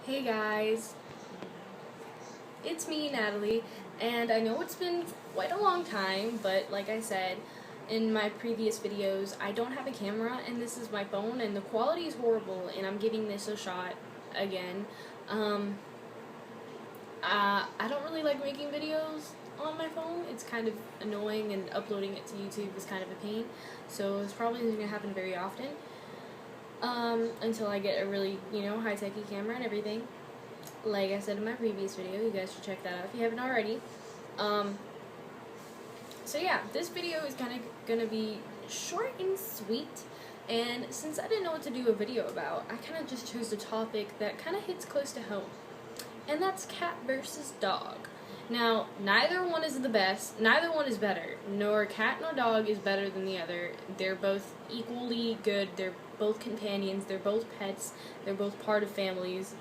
Hey guys, it's me, Natalie, and I know it's been quite a long time, but like I said in my previous videos, I don't have a camera, and this is my phone, and the quality is horrible, and I'm giving this a shot again. Um, I don't really like making videos on my phone. It's kind of annoying, and uploading it to YouTube is kind of a pain, so it's probably not going to happen very often. Until I get a really, high-techy camera and everything. Like I said in my previous video, you guys should check that out if you haven't already. Um, so yeah, this video is kind of gonna be short and sweet, and since I didn't know what to do a video about, I kind of just chose a topic that kind of hits close to home, and that's cat versus dog. Now, neither one is the best, neither one is better, nor cat nor dog is better than the other. They're both equally good, they're both companions, they're both pets, they're both part of families.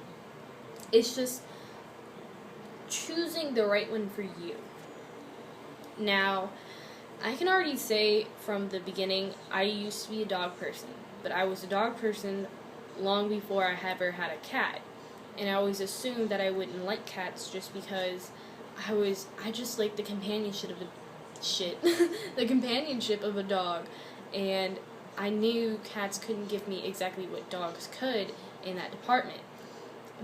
It's just choosing the right one for you. Now, I can already say from the beginning, I used to be a dog person, but I was a dog person long before I ever had a cat. And I always assumed that I wouldn't like cats just because I just like the companionship of the companionship of a dog. And I knew cats couldn't give me exactly what dogs could in that department.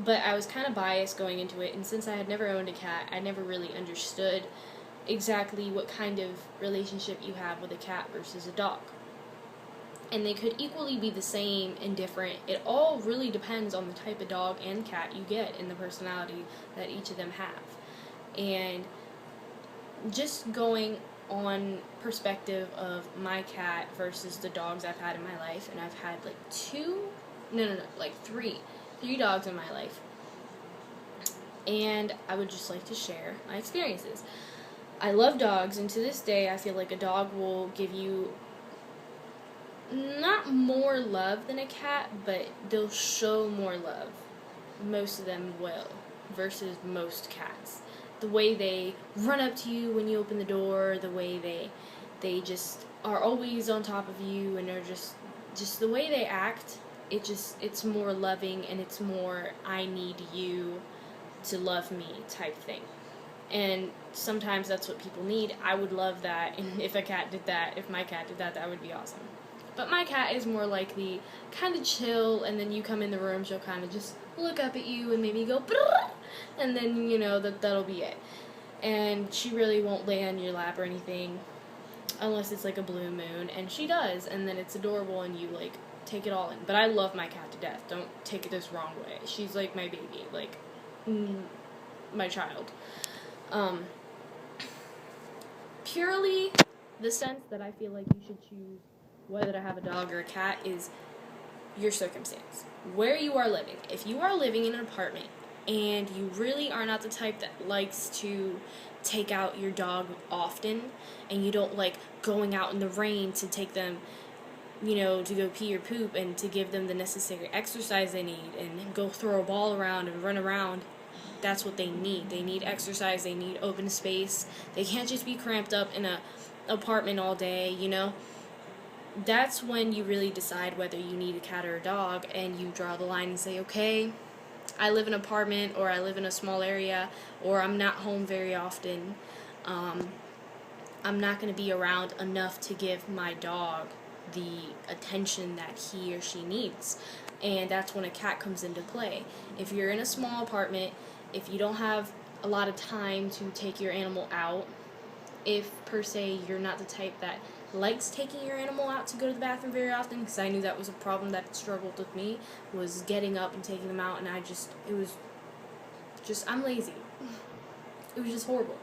But I was kind of biased going into it, and since I had never owned a cat, I never really understood exactly what kind of relationship you have with a cat versus a dog. And they could equally be the same and different. It all really depends on the type of dog and cat you get and the personality that each of them have. And just going on perspective of my cat versus the dogs I've had in my life, and I've had like three dogs in my life, and I would just like to share my experiences. I love dogs, and to this day I feel like a dog will give you not more love than a cat, but they'll show more love. Most of them will, versus most cats. The way they run up to you when you open the door, the way they just are always on top of you, and are just the way they act, it's more loving, and it's more I need you to love me type thing. And sometimes that's what people need. I would love that, and if my cat did that, that would be awesome. But my cat is more like the kind of chill, and then you come in the room, she'll kind of just look up at you and maybe go, brrr, and then, that'll be it. And she really won't lay on your lap or anything, unless it's like a blue moon, and she does, and then it's adorable, and you, take it all in. But I love my cat to death. Don't take it this wrong way. She's like my baby, my child. Purely the sense that I feel like you should choose whether to have a dog or a cat is your circumstance, where you are living. If you are living in an apartment and you really are not the type that likes to take out your dog often, and you don't like going out in the rain to take them, to go pee or poop, and to give them the necessary exercise they need, and go throw a ball around and run around, that's what they need. They need exercise, they need open space. They can't just be cramped up in a apartment all day, That's when you really decide whether you need a cat or a dog, and you draw the line and say, okay, I live in an apartment, or I live in a small area, or I'm not home very often. I'm not going to be around enough to give my dog the attention that he or she needs. And that's when a cat comes into play. If you're in a small apartment, if you don't have a lot of time to take your animal out, if per se you're not the type that likes taking your animal out to go to the bathroom very often, because I knew that was a problem that struggled with me, was getting up and taking them out, and I'm lazy. It was just horrible.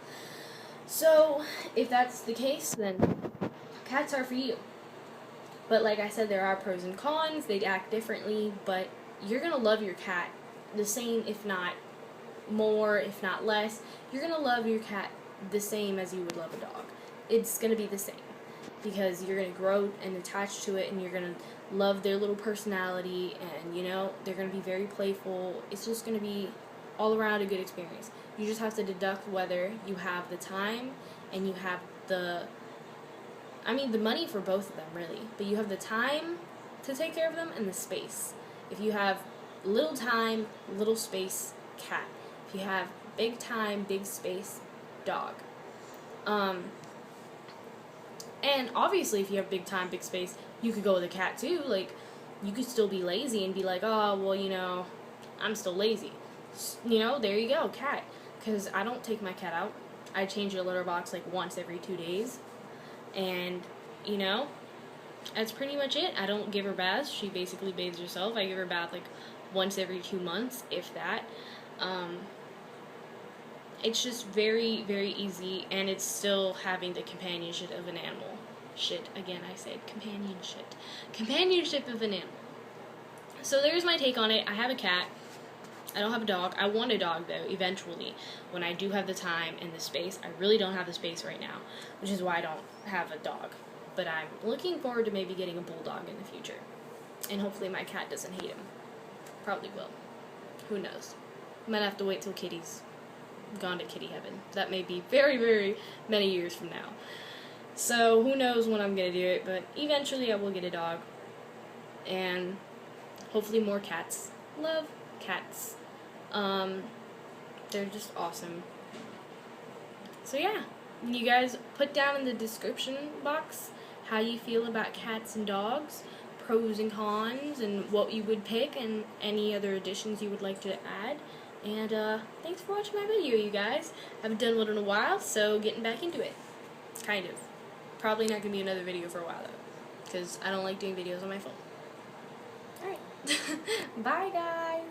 So, if that's the case, then cats are for you. But like I said, there are pros and cons. They act differently, but you're going to love your cat the same, if not more, if not less. You're going to love your cat the same as you would love a dog. It's going to be the same, because you're going to grow and attach to it, and you're going to love their little personality, and, they're going to be very playful. It's just going to be all around a good experience. You just have to deduct whether you have the time and you have the money for both of them, really. But you have the time to take care of them and the space. If you have little time, little space, cat. If you have big time, big space, dog. And obviously, if you have big time, big space, you could go with a cat too. Like, you could still be lazy and be like, oh, well, you know, I'm still lazy. You know, there you go, cat. Because I don't take my cat out. I change her litter box like once every 2 days. And, you know, that's pretty much it. I don't give her baths. She basically bathes herself. I give her a bath like once every 2 months, if that. It's just very, very easy, and it's still having the companionship of an animal. Shit, again, I said companionship. Companionship of an animal. So there's my take on it. I have a cat. I don't have a dog. I want a dog, though, eventually, when I do have the time and the space. I really don't have the space right now, which is why I don't have a dog. But I'm looking forward to maybe getting a bulldog in the future. And hopefully my cat doesn't hate him. Probably will. Who knows? Might have to wait till Kitty's gone to kitty heaven. That may be very, very many years from now. So who knows when I'm going to do it, but eventually I will get a dog. And hopefully more cats. Love cats. They're just awesome. So yeah, you guys put down in the description box how you feel about cats and dogs, pros and cons, and what you would pick, and any other additions you would like to add. And thanks for watching my video, you guys. Haven't done one in a while, so getting back into it. Kind of. Probably not going to be another video for a while, though, because I don't like doing videos on my phone. Alright. Bye, guys.